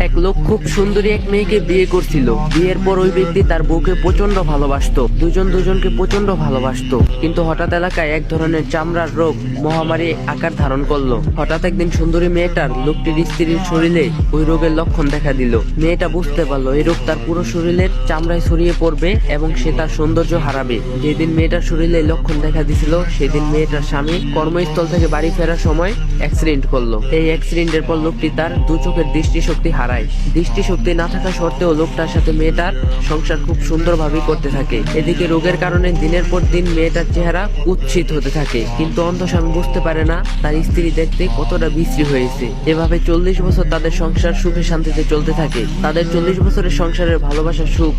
এক লোক খুব সুন্দরী এক মেয়েকে বিয়ে করছিল। বিয়ের পর ওই ব্যক্তি তার বউকে প্রচন্ড ভালোবাসতো, দুজন দুজনকে প্রচন্ড ভালোবাসতো। কিন্তু হঠাৎ এলাকায় এক ধরনের চামড়ার রোগ মহামারী আকার ধারণ করলো। হঠাৎ একদিন সুন্দরী মেয়েটার লোকটির স্ত্রীর শরীরে ওই রোগের লক্ষণ দেখা দিল। মেয়েটা বুঝতে পারলো এই রোগ তার পুরো শরীরের চামড়ায় ছড়িয়ে পড়বে এবং সে তার সৌন্দর্য হারাবে। যেদিন মেয়েটার শরীরে লক্ষণ দেখা দিছিল সেদিন মেয়েটার স্বামী কর্মস্থল থেকে বাড়ি ফেরার সময় অ্যাক্সিডেন্ট করলো। এই অ্যাক্সিডেন্টের পর লোকটি তার দু চোখের দৃষ্টিশক্তি হারায়। দৃষ্টিশক্তি না থাকা সত্ত্বেও লোকটার সাথে মেয়েটার সংসার খুব সুন্দরভাবে করতে থাকে। এদিকে রোগের কারণে দিনের পর দিন মেয়েটার চেহারা কুৎসিত হতে থাকে, কিন্তু অন্ধ স্বামী বুঝতে পারে না তার স্ত্রী দেখতে কতটা বিশ্রী হয়েছে। এভাবে 40 বছর তাদের সংসার সুখে শান্তিতে চলতে থাকে। তাদের 40 বছরের সংসারের ভালোবাসার সুখ,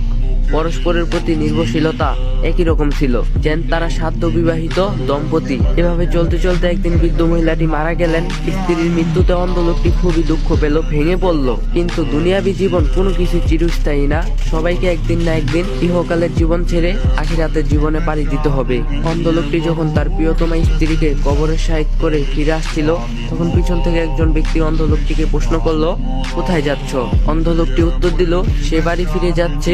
পরস্পরের প্রতি নির্ভরশীলতা একই রকম ছিল, যেন তারা সাধ্য বিবাহিত দম্পতি। এভাবে চলতে চলতে একদিন বৃদ্ধ মহিলাটি মারা গেলেন। স্ত্রীর মৃত্যুতে অন্ধ লোকটি খুবই দুঃখ পেল, ভেঙে পড়ল। কিন্তু দুনিয়াবী জীবন কোনো কিছু চিরস্থায়ী না, সবাইকে একদিন না একদিন ইহকালের জীবন ছেড়ে আখিরাতের জীবনে পাড়ি দিতে হবে। অন্ধ লোকটি যখন তার প্রিয়তমা স্ত্রীকে কবরের সাহিত্য করে ফিরে আসছিল, তখন পিছন থেকে একজন ব্যক্তি অন্ধ লোকটিকে প্রশ্ন করলো, কোথায় যাচ্ছ? অন্ধ লোকটি উত্তর দিল, সে বাড়ি ফিরে যাচ্ছে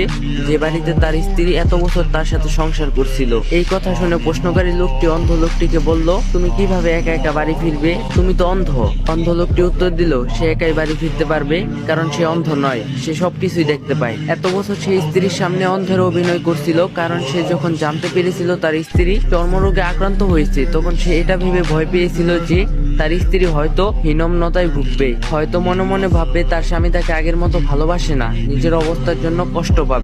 যে বাড়িতে তার স্ত্রী এত বছর তার সাথে সংসার করছিল। এই কথা শুনে প্রশ্নকারী লোকটি অন্ধ লোকটিকে বলল, তুমি কিভাবে একা একা বাড়ি ফিরবে? তুমি তো অন্ধ। অন্ধ লোকটি উত্তর দিল, সে একাই বাড়ি ফিরতে পারবে, কারণ সে অন্ধ নয়, সে সবকিছুই দেখতে পায়। এত বছর সে স্ত্রীর সামনে অন্ধের অভিনয় করছিল, কারণ সে যখন জানতে পেরেছিল তার স্ত্রী চর্মরোগে আক্রান্ত হয়েছে, তখন সে এটা ভেবে ভয় পেয়েছিল যে তার স্ত্রী হয়তো হীনম্মতায় ভুগবে, হয়তো মনে মনে ভাববে তার স্বামী তাকে আগের মতো ভালোবাসে না, নিজের অবস্থার জন্য কষ্ট পাবে।